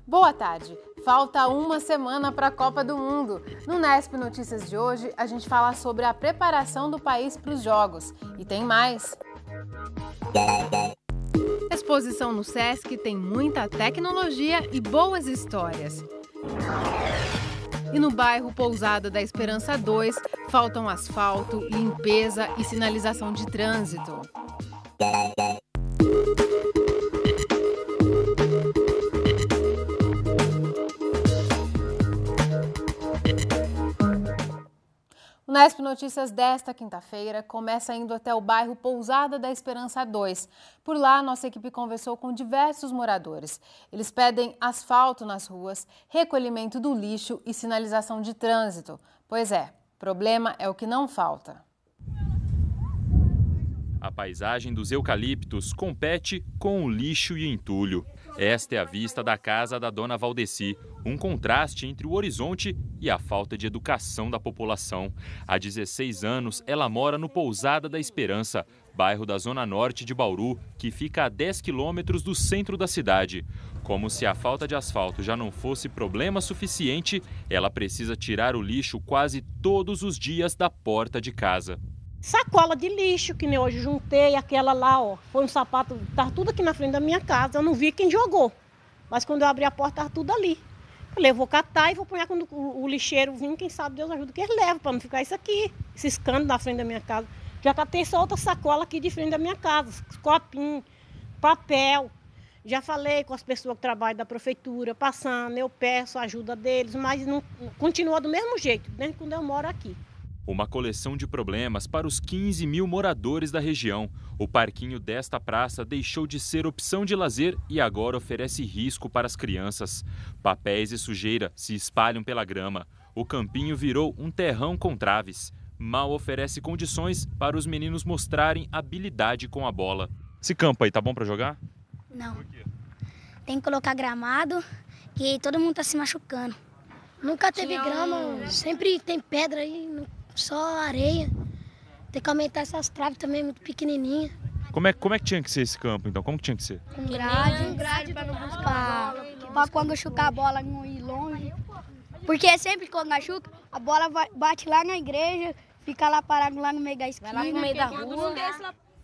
Boa tarde! Falta uma semana para a Copa do Mundo. No Nesp Notícias de hoje, a gente fala sobre a preparação do país para os Jogos. E tem mais! A exposição no Sesc tem muita tecnologia e boas histórias. E no bairro Pousada da Esperança 2, faltam asfalto, limpeza e sinalização de trânsito. O Nesp Notícias desta quinta-feira começa indo até o bairro Pousada da Esperança 2. Por lá, nossa equipe conversou com diversos moradores. Eles pedem asfalto nas ruas, recolhimento do lixo e sinalização de trânsito. Pois é, problema é o que não falta. A paisagem dos eucaliptos compete com o lixo e o entulho. Esta é a vista da casa da dona Valdeci, um contraste entre o horizonte e a falta de educação da população. Há 16 anos, ela mora no Pousada da Esperança, bairro da zona norte de Bauru, que fica a 10 quilômetros do centro da cidade. Como se a falta de asfalto já não fosse problema suficiente, ela precisa tirar o lixo quase todos os dias da porta de casa. Sacola de lixo, que nem hoje juntei, aquela lá, ó, foi um sapato, tá tudo aqui na frente da minha casa, eu não vi quem jogou, mas quando eu abri a porta, tava tudo ali. Falei, eu vou catar e vou pôr quando o lixeiro vir, quem sabe Deus ajuda que ele leva, para não ficar isso aqui, esses canos na frente da minha casa. Já catei essa outra sacola aqui de frente da minha casa, copinho, papel. Já falei com as pessoas que trabalham da prefeitura, passando, eu peço a ajuda deles, mas não, continua do mesmo jeito, desde quando eu moro aqui. Uma coleção de problemas para os 15 mil moradores da região. O parquinho desta praça deixou de ser opção de lazer e agora oferece risco para as crianças. Papéis e sujeira se espalham pela grama. O campinho virou um terrão com traves. Mal oferece condições para os meninos mostrarem habilidade com a bola. Esse campo aí tá bom para jogar? Não. Tem que colocar gramado, que todo mundo tá se machucando. Nunca teve grama, sempre tem pedra aí, só areia. Tem que aumentar essas traves também, muito pequenininha. Como é que tinha que ser esse campo, então? Como que tinha que ser? Com grade pra quando machucar a bola não ir longe. Porque sempre quando machuca, a bola bate lá na igreja, fica lá parado lá no meio da esquina. Vai lá no meio da rua.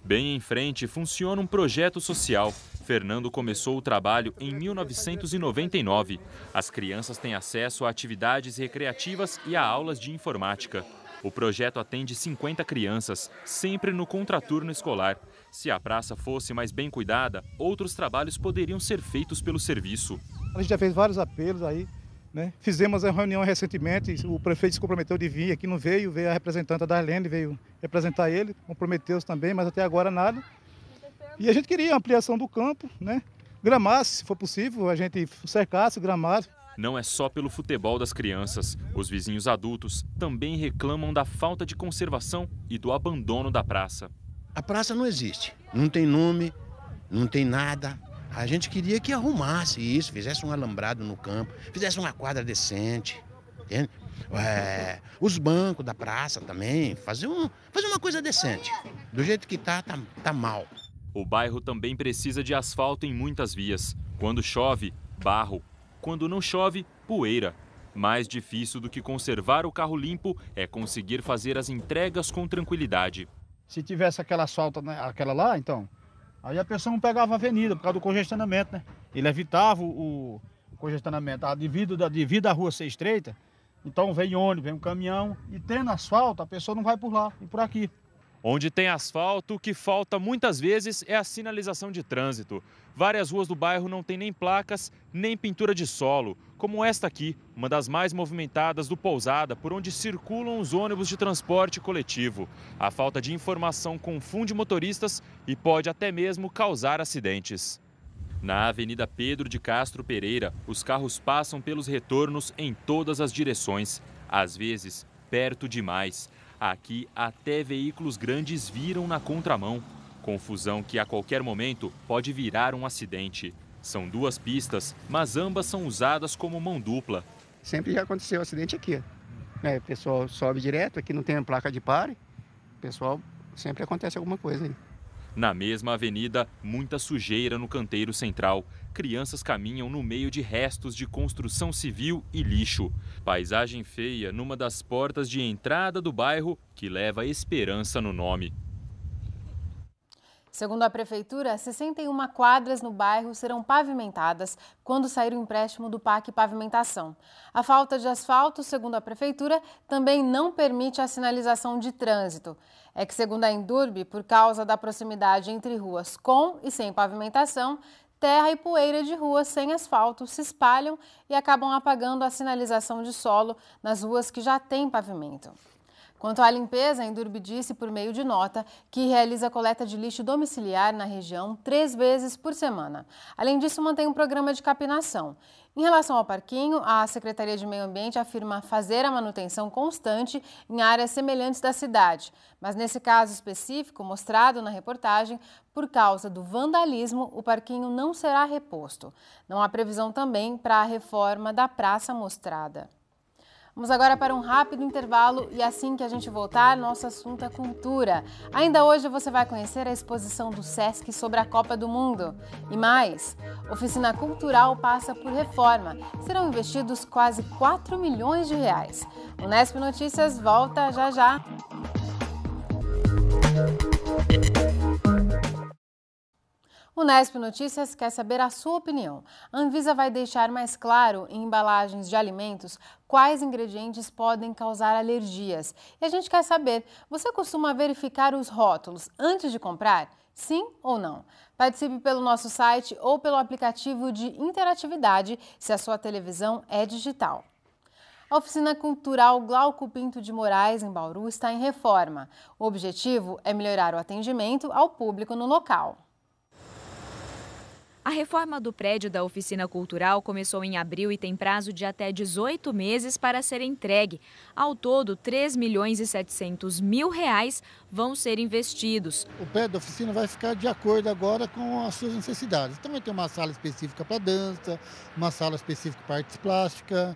Bem em frente funciona um projeto social. Fernando começou o trabalho em 1999. As crianças têm acesso a atividades recreativas e a aulas de informática. O projeto atende 50 crianças, sempre no contraturno escolar. Se a praça fosse mais bem cuidada, outros trabalhos poderiam ser feitos pelo serviço. A gente já fez vários apelos aí, né? Fizemos uma reunião recentemente, o prefeito se comprometeu de vir, aqui não veio a representante da Arlene, veio representar ele, comprometeu-se também, mas até agora nada. E a gente queria ampliação do campo, né? Gramasse, se for possível, a gente cercasse, gramasse. Não é só pelo futebol das crianças. Os vizinhos adultos também reclamam da falta de conservação e do abandono da praça. A praça não existe, não tem nome, não tem nada. A gente queria que arrumasse isso, fizesse um alambrado no campo, fizesse uma quadra decente. Entende? Os bancos da praça também, fazer uma coisa decente. Do jeito que tá mal. O bairro também precisa de asfalto em muitas vias. Quando chove, barro. Quando não chove, poeira. Mais difícil do que conservar o carro limpo é conseguir fazer as entregas com tranquilidade. Se tivesse aquela asfalto, né, aquela lá, então, aí a pessoa não pegava a avenida por causa do congestionamento, né? Ele evitava o congestionamento. Devido à rua ser estreita, então vem ônibus, vem um caminhão e tendo asfalto, a pessoa não vai por lá e por aqui. Onde tem asfalto, o que falta muitas vezes é a sinalização de trânsito. Várias ruas do bairro não têm nem placas, nem pintura de solo, como esta aqui, uma das mais movimentadas do Pousada, por onde circulam os ônibus de transporte coletivo. A falta de informação confunde motoristas e pode até mesmo causar acidentes. Na Avenida Pedro de Castro Pereira, os carros passam pelos retornos em todas as direções, às vezes perto demais. Aqui, até veículos grandes viram na contramão. Confusão que a qualquer momento pode virar um acidente. São duas pistas, mas ambas são usadas como mão dupla. Sempre já aconteceu acidente aqui. O pessoal sobe direto, aqui não tem placa de pare. O pessoal sempre acontece alguma coisa aí. Na mesma avenida, muita sujeira no canteiro central. Crianças caminham no meio de restos de construção civil e lixo. Paisagem feia numa das portas de entrada do bairro que leva esperança no nome. Segundo a Prefeitura, 61 quadras no bairro serão pavimentadas quando sair o empréstimo do PAC Pavimentação. A falta de asfalto, segundo a Prefeitura, também não permite a sinalização de trânsito. É que, segundo a Endurbe, por causa da proximidade entre ruas com e sem pavimentação, terra e poeira de ruas sem asfalto se espalham e acabam apagando a sinalização de solo nas ruas que já têm pavimento. Quanto à limpeza, a Endurbe disse por meio de nota que realiza coleta de lixo domiciliar na região 3 vezes por semana. Além disso, mantém um programa de capinação. Em relação ao parquinho, a Secretaria de Meio Ambiente afirma fazer a manutenção constante em áreas semelhantes da cidade. Mas nesse caso específico, mostrado na reportagem, por causa do vandalismo, o parquinho não será reposto. Não há previsão também para a reforma da praça mostrada. Vamos agora para um rápido intervalo e assim que a gente voltar, nosso assunto é cultura. Ainda hoje você vai conhecer a exposição do Sesc sobre a Copa do Mundo. E mais, oficina cultural passa por reforma. Serão investidos quase 4 milhões de reais. O Nesp Notícias volta já já. O Nesp Notícias quer saber a sua opinião. A Anvisa vai deixar mais claro em embalagens de alimentos quais ingredientes podem causar alergias. E a gente quer saber, você costuma verificar os rótulos antes de comprar? Sim ou não? Participe pelo nosso site ou pelo aplicativo de interatividade se a sua televisão é digital. A Oficina Cultural Glauco Pinto de Moraes, em Bauru, está em reforma. O objetivo é melhorar o atendimento ao público no local. A reforma do prédio da Oficina Cultural começou em abril e tem prazo de até 18 meses para ser entregue. Ao todo, R$ 3.700.000 vão ser investidos. O prédio da oficina vai ficar de acordo agora com as suas necessidades. Também tem uma sala específica para dança, uma sala específica para artes plásticas.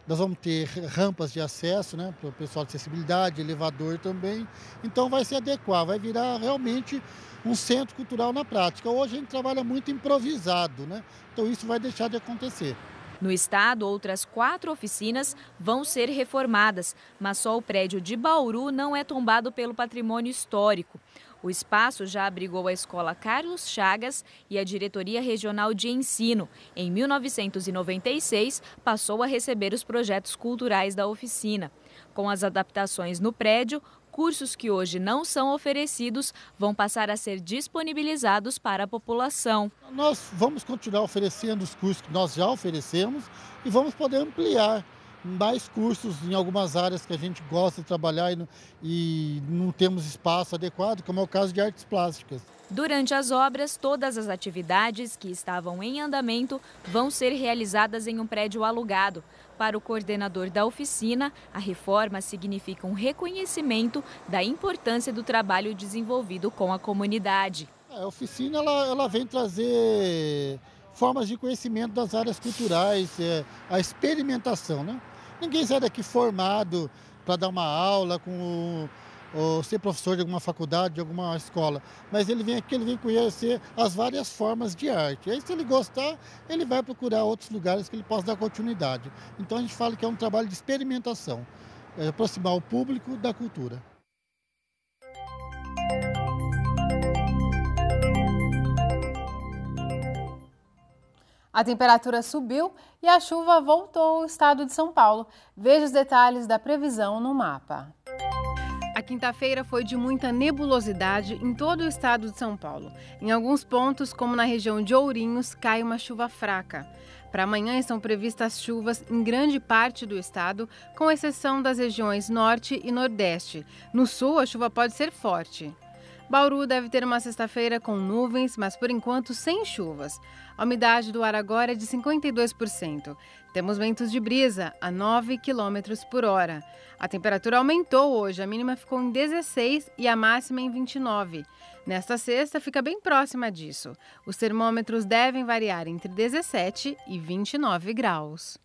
Nós vamos ter rampas de acesso, né, para o pessoal de acessibilidade, elevador também. Então vai se adequar, vai virar realmente um centro cultural na prática. Hoje a gente trabalha muito improvisado, né? Então isso vai deixar de acontecer. No estado, outras 4 oficinas vão ser reformadas, mas só o prédio de Bauru não é tombado pelo patrimônio histórico. O espaço já abrigou a Escola Carlos Chagas e a Diretoria Regional de Ensino. Em 1996, passou a receber os projetos culturais da oficina. Com as adaptações no prédio, cursos que hoje não são oferecidos vão passar a ser disponibilizados para a população. Nós vamos continuar oferecendo os cursos que nós já oferecemos e vamos poder ampliar mais cursos em algumas áreas que a gente gosta de trabalhar e não temos espaço adequado, como é o caso de artes plásticas. Durante as obras, todas as atividades que estavam em andamento vão ser realizadas em um prédio alugado. Para o coordenador da oficina, a reforma significa um reconhecimento da importância do trabalho desenvolvido com a comunidade. A oficina ela vem trazer formas de conhecimento das áreas culturais, a experimentação, né? Ninguém sai daqui formado para dar uma aula ou ser professor de alguma faculdade, de alguma escola, mas ele vem aqui, ele vem conhecer as várias formas de arte. E aí, se ele gostar, ele vai procurar outros lugares que ele possa dar continuidade. Então a gente fala que é um trabalho de experimentação, aproximar o público da cultura. A temperatura subiu e a chuva voltou ao estado de São Paulo. Veja os detalhes da previsão no mapa. A quinta-feira foi de muita nebulosidade em todo o estado de São Paulo. Em alguns pontos, como na região de Ourinhos, cai uma chuva fraca. Para amanhã estão previstas chuvas em grande parte do estado, com exceção das regiões norte e nordeste. No sul, a chuva pode ser forte. Bauru deve ter uma sexta-feira com nuvens, mas por enquanto sem chuvas. A umidade do ar agora é de 52%. Temos ventos de brisa a 9 km por hora. A temperatura aumentou hoje, a mínima ficou em 16 e a máxima em 29. Nesta sexta fica bem próxima disso. Os termômetros devem variar entre 17 e 29 graus.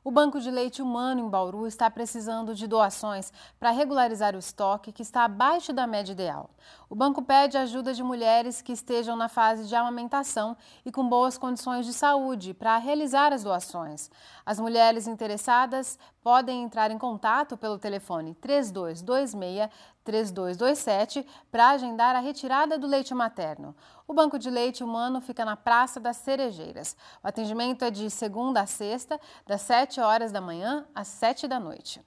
O Banco de Leite Humano em Bauru está precisando de doações para regularizar o estoque que está abaixo da média ideal. O banco pede ajuda de mulheres que estejam na fase de amamentação e com boas condições de saúde para realizar as doações. As mulheres interessadas podem entrar em contato pelo telefone 3226-3227 para agendar a retirada do leite materno. O Banco de Leite Humano fica na Praça das Cerejeiras. O atendimento é de segunda a sexta, das 7 horas da manhã às 7 da noite.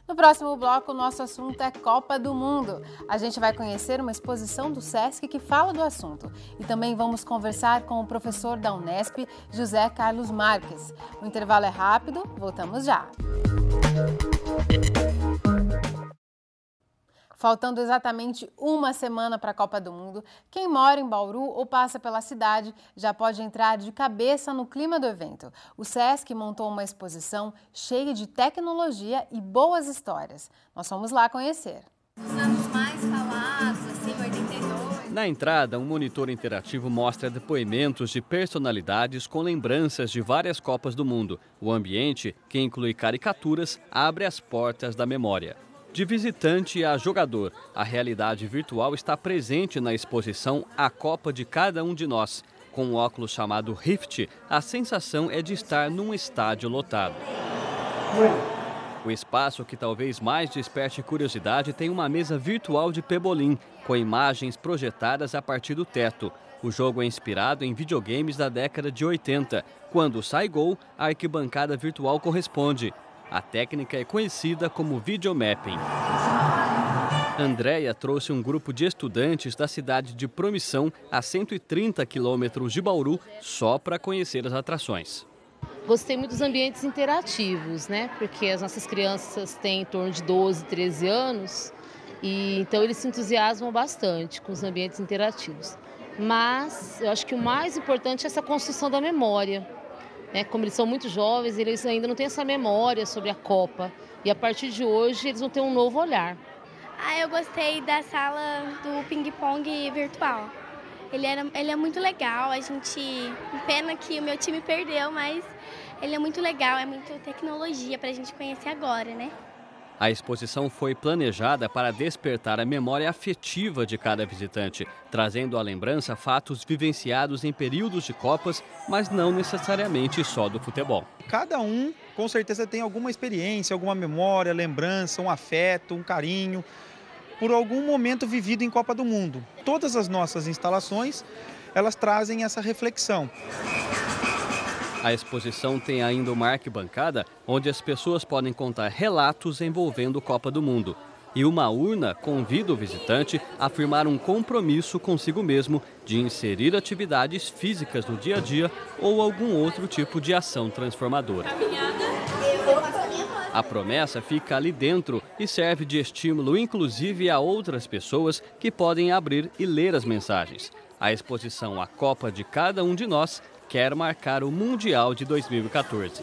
No próximo bloco, o nosso assunto é Copa do Mundo. A gente vai conhecer uma exposição do SESC que fala do assunto. E também vamos conversar com o professor da Unesp, José Carlos Marques. O intervalo é rápido, voltamos já. Faltando exatamente uma semana para a Copa do Mundo, quem mora em Bauru ou passa pela cidade já pode entrar de cabeça no clima do evento. O SESC montou uma exposição cheia de tecnologia e boas histórias. Nós fomos lá conhecer. Os anos mais falados, assim, 82. Na entrada, um monitor interativo mostra depoimentos de personalidades com lembranças de várias Copas do Mundo. O ambiente, que inclui caricaturas, abre as portas da memória. De visitante a jogador, a realidade virtual está presente na exposição A Copa de Cada Um de Nós. Com um óculos chamado Rift, a sensação é de estar num estádio lotado. O espaço que talvez mais desperte curiosidade tem uma mesa virtual de pebolim, com imagens projetadas a partir do teto. O jogo é inspirado em videogames da década de 80. Quando sai gol, a arquibancada virtual corresponde. A técnica é conhecida como videomapping. Andréia trouxe um grupo de estudantes da cidade de Promissão, a 130 quilômetros de Bauru, só para conhecer as atrações. Gostei muito dos ambientes interativos, né? Porque as nossas crianças têm em torno de 12, 13 anos, e então eles se entusiasmam bastante com os ambientes interativos. Mas eu acho que o mais importante é essa construção da memória. Como eles são muito jovens, eles ainda não têm essa memória sobre a Copa. E a partir de hoje, eles vão ter um novo olhar. Eu gostei da sala do ping-pong virtual. Ele é muito legal, pena que o meu time perdeu, mas ele é muito legal, é muito tecnologia para a gente conhecer agora, né? A exposição foi planejada para despertar a memória afetiva de cada visitante, trazendo à lembrança fatos vivenciados em períodos de Copas, mas não necessariamente só do futebol. Cada um, com certeza, tem alguma experiência, alguma memória, lembrança, um afeto, um carinho, por algum momento vivido em Copa do Mundo. Todas as nossas instalações, elas trazem essa reflexão. A exposição tem ainda uma arquibancada onde as pessoas podem contar relatos envolvendo Copa do Mundo. E uma urna convida o visitante a firmar um compromisso consigo mesmo de inserir atividades físicas no dia a dia ou algum outro tipo de ação transformadora. A promessa fica ali dentro e serve de estímulo inclusive a outras pessoas que podem abrir e ler as mensagens. A exposição A Copa de Cada Um de Nós quer marcar o Mundial de 2014.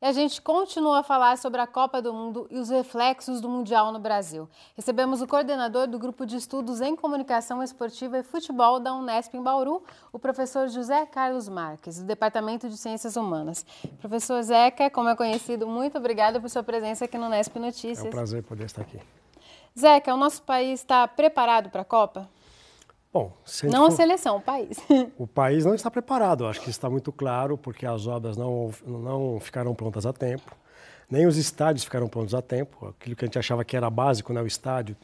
E a gente continua a falar sobre a Copa do Mundo e os reflexos do Mundial no Brasil. Recebemos o coordenador do Grupo de Estudos em Comunicação Esportiva e Futebol da Unesp em Bauru, o professor José Carlos Marques, do Departamento de Ciências Humanas. Professor Zeca, como é conhecido, muito obrigada por sua presença aqui no Unesp Notícias. É um prazer poder estar aqui. Zeca, o nosso país está preparado para a Copa? Bom, não a seleção, o país. O país não está preparado, acho que está muito claro, porque as obras não ficaram prontas a tempo, nem os estádios ficaram prontos a tempo. Aquilo que a gente achava que era básico, né, o estádio,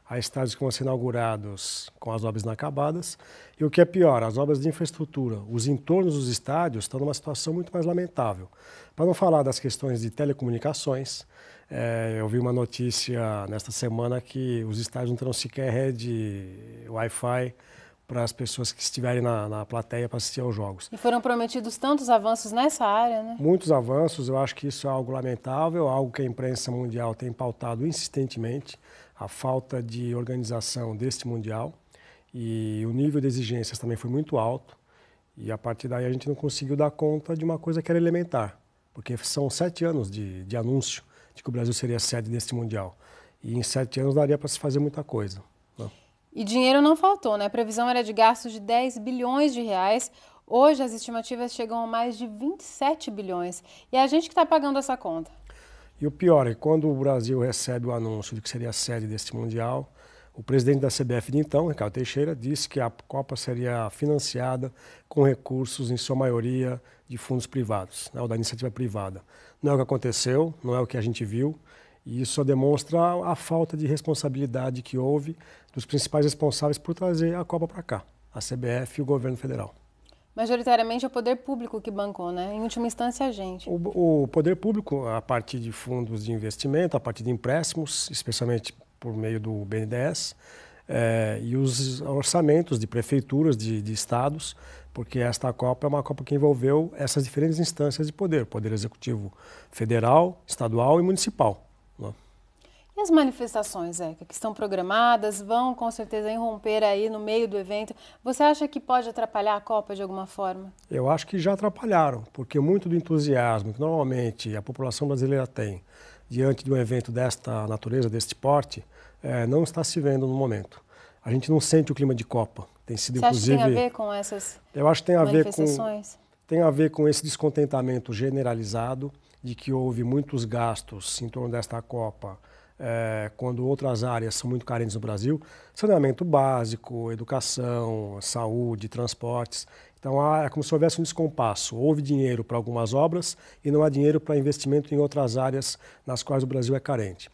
há estádios que vão ser inaugurados com as obras inacabadas. E o que é pior, as obras de infraestrutura, os entornos dos estádios estão numa situação muito mais lamentável. Para não falar das questões de telecomunicações, eu vi uma notícia nesta semana que os estádios não terão sequer rede Wi-Fi para as pessoas que estiverem na plateia para assistir aos jogos. E foram prometidos tantos avanços nessa área, né? Muitos avanços, eu acho que isso é algo lamentável, algo que a imprensa mundial tem pautado insistentemente, a falta de organização deste Mundial, e o nível de exigências também foi muito alto, e a partir daí a gente não conseguiu dar conta de uma coisa que era elementar, porque são 7 anos de anúncio de que o Brasil seria sede deste Mundial. E em 7 anos daria para se fazer muita coisa. Não. E dinheiro não faltou, né? A previsão era de gastos de 10 bilhões de reais. Hoje as estimativas chegam a mais de 27 bilhões. E é a gente que está pagando essa conta. E o pior é que quando o Brasil recebe o anúncio de que seria a sede deste Mundial, o presidente da CBF de então, Ricardo Teixeira, disse que a Copa seria financiada com recursos, em sua maioria, de fundos privados, né, ou da iniciativa privada. Não é o que aconteceu, não é o que a gente viu, e isso só demonstra a falta de responsabilidade que houve dos principais responsáveis por trazer a Copa para cá, a CBF e o governo federal. Majoritariamente é o poder público que bancou, né? Em última instância, a gente. O poder público, a partir de fundos de investimento, a partir de empréstimos, especialmente por meio do BNDES, e os orçamentos de prefeituras, de estados, porque esta Copa é uma Copa que envolveu essas diferentes instâncias de poder, poder executivo federal, estadual e municipal. Né? E as manifestações, Zeca, que estão programadas, vão com certeza irromper aí no meio do evento. Você acha que pode atrapalhar a Copa de alguma forma? Eu acho que já atrapalharam, porque muito do entusiasmo que normalmente a população brasileira tem diante de um evento desta natureza, deste porte, não está se vendo no momento. A gente não sente o clima de Copa. Tem sido, Você inclusive, acha que tem a ver com essas eu acho que tem manifestações? Tem a ver com esse descontentamento generalizado de que houve muitos gastos em torno desta Copa, quando outras áreas são muito carentes no Brasil, saneamento básico, educação, saúde, transportes. Então é como se houvesse um descompasso. Houve dinheiro para algumas obras e não há dinheiro para investimento em outras áreas nas quais o Brasil é carente.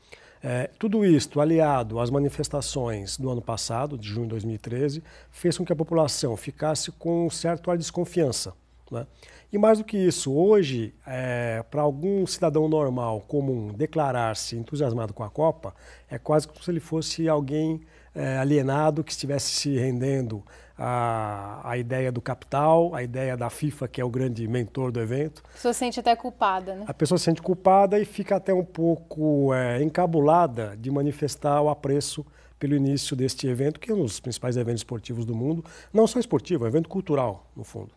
Tudo isto, aliado às manifestações do ano passado, de junho de 2013, fez com que a população ficasse com um certo ar de desconfiança. Né? E mais do que isso, hoje, para algum cidadão normal, comum, declarar-se entusiasmado com a Copa, é quase como se ele fosse alguém alienado que estivesse se rendendo à ideia do capital, à ideia da FIFA, que é o grande mentor do evento. A pessoa se sente até culpada, né? A pessoa se sente culpada e fica até um pouco encabulada de manifestar o apreço pelo início deste evento, que é um dos principais eventos esportivos do mundo. Não só esportivo, é um evento cultural, no fundo.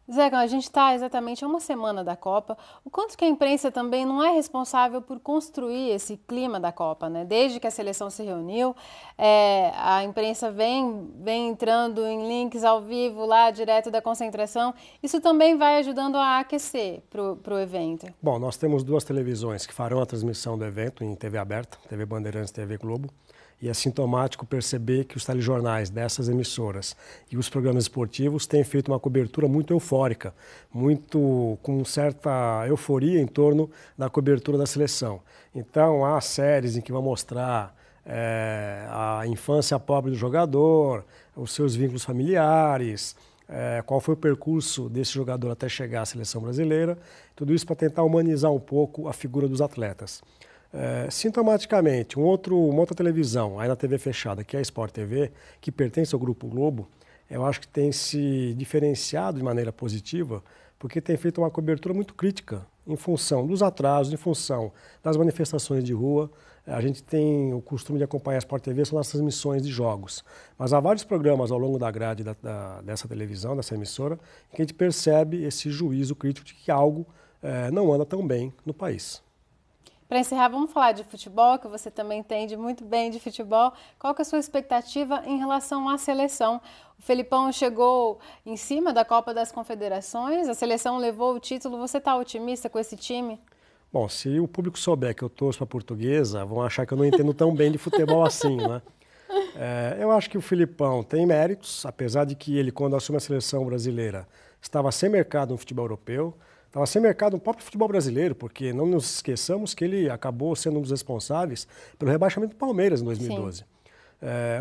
Zeca, a gente está exatamente a uma semana da Copa. O quanto que a imprensa também não é responsável por construir esse clima da Copa, né? Desde que a seleção se reuniu, a imprensa vem entrando em links ao vivo lá, direto da concentração. Isso também vai ajudando a aquecer para o evento. Bom, nós temos duas televisões que farão a transmissão do evento em TV aberta, TV Bandeirantes e TV Globo. E é sintomático perceber que os telejornais dessas emissoras e os programas esportivos têm feito uma cobertura muito eufórica, com certa euforia em torno da cobertura da seleção. Então, há séries em que vão mostrar a infância pobre do jogador, os seus vínculos familiares, qual foi o percurso desse jogador até chegar à seleção brasileira, tudo isso para tentar humanizar um pouco a figura dos atletas. Sintomaticamente, uma outra televisão, aí na TV fechada, que é a Sport TV, que pertence ao Grupo Globo, eu acho que tem se diferenciado de maneira positiva, porque tem feito uma cobertura muito crítica em função dos atrasos, em função das manifestações de rua. A gente tem o costume de acompanhar a Sport TV só nas transmissões de jogos. Mas há vários programas ao longo da grade dessa televisão, dessa emissora, em que a gente percebe esse juízo crítico de que algo não anda tão bem no país. Para encerrar, vamos falar de futebol, que você também entende muito bem de futebol. Qual que é a sua expectativa em relação à seleção? O Felipão chegou em cima da Copa das Confederações, a seleção levou o título. Você está otimista com esse time? Bom, se o público souber que eu torço para a Portuguesa, vão achar que eu não entendo tão bem de futebol assim, né? Eu acho que o Felipão tem méritos, apesar de que ele, quando assume a seleção brasileira, estava sem mercado no futebol europeu. Estava sem mercado no próprio futebol brasileiro, porque não nos esqueçamos que ele acabou sendo um dos responsáveis pelo rebaixamento do Palmeiras em 2012.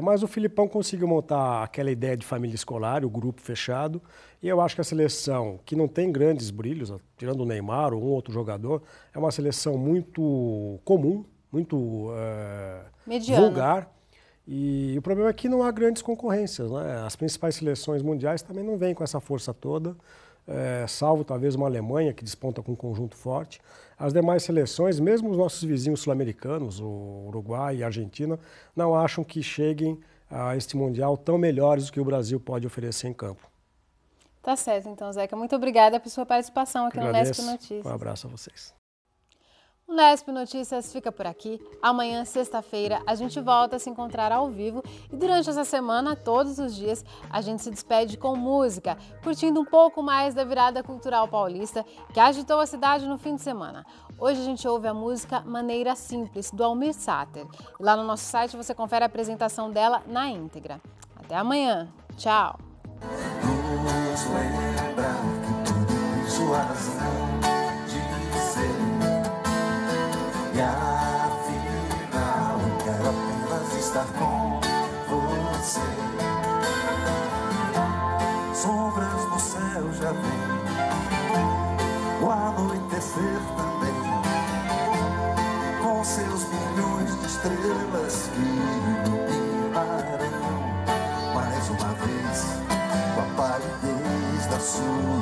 Mas o Felipão conseguiu montar aquela ideia de família escolar, o grupo fechado, e eu acho que a seleção, que não tem grandes brilhos, tirando o Neymar ou um outro jogador, é uma seleção muito comum, muito vulgar. E o problema é que não há grandes concorrências, né? As principais seleções mundiais também não vêm com essa força toda. Salvo talvez uma Alemanha que desponta com um conjunto forte. As demais seleções, mesmo os nossos vizinhos sul-americanos, o Uruguai e a Argentina, não acham que cheguem a este Mundial tão melhores do que o Brasil pode oferecer em campo. Tá certo, então, Zeca. Muito obrigada por sua participação aqui no Nesp Notícias. Um abraço a vocês. O Nesp Notícias fica por aqui. Amanhã, sexta-feira, a gente volta a se encontrar ao vivo e durante essa semana, todos os dias, a gente se despede com música, curtindo um pouco mais da virada cultural paulista que agitou a cidade no fim de semana. Hoje a gente ouve a música Maneira Simples, do Almir Sater. E lá no nosso site você confere a apresentação dela na íntegra. Até amanhã. Tchau. Nos lembra que tudo sua razão de ser. E afinal, quero apenas estar com você. Sombras no céu já vem, o anoitecer também, com seus milhões de estrelas que iluminarão mais uma vez com a palidez da sua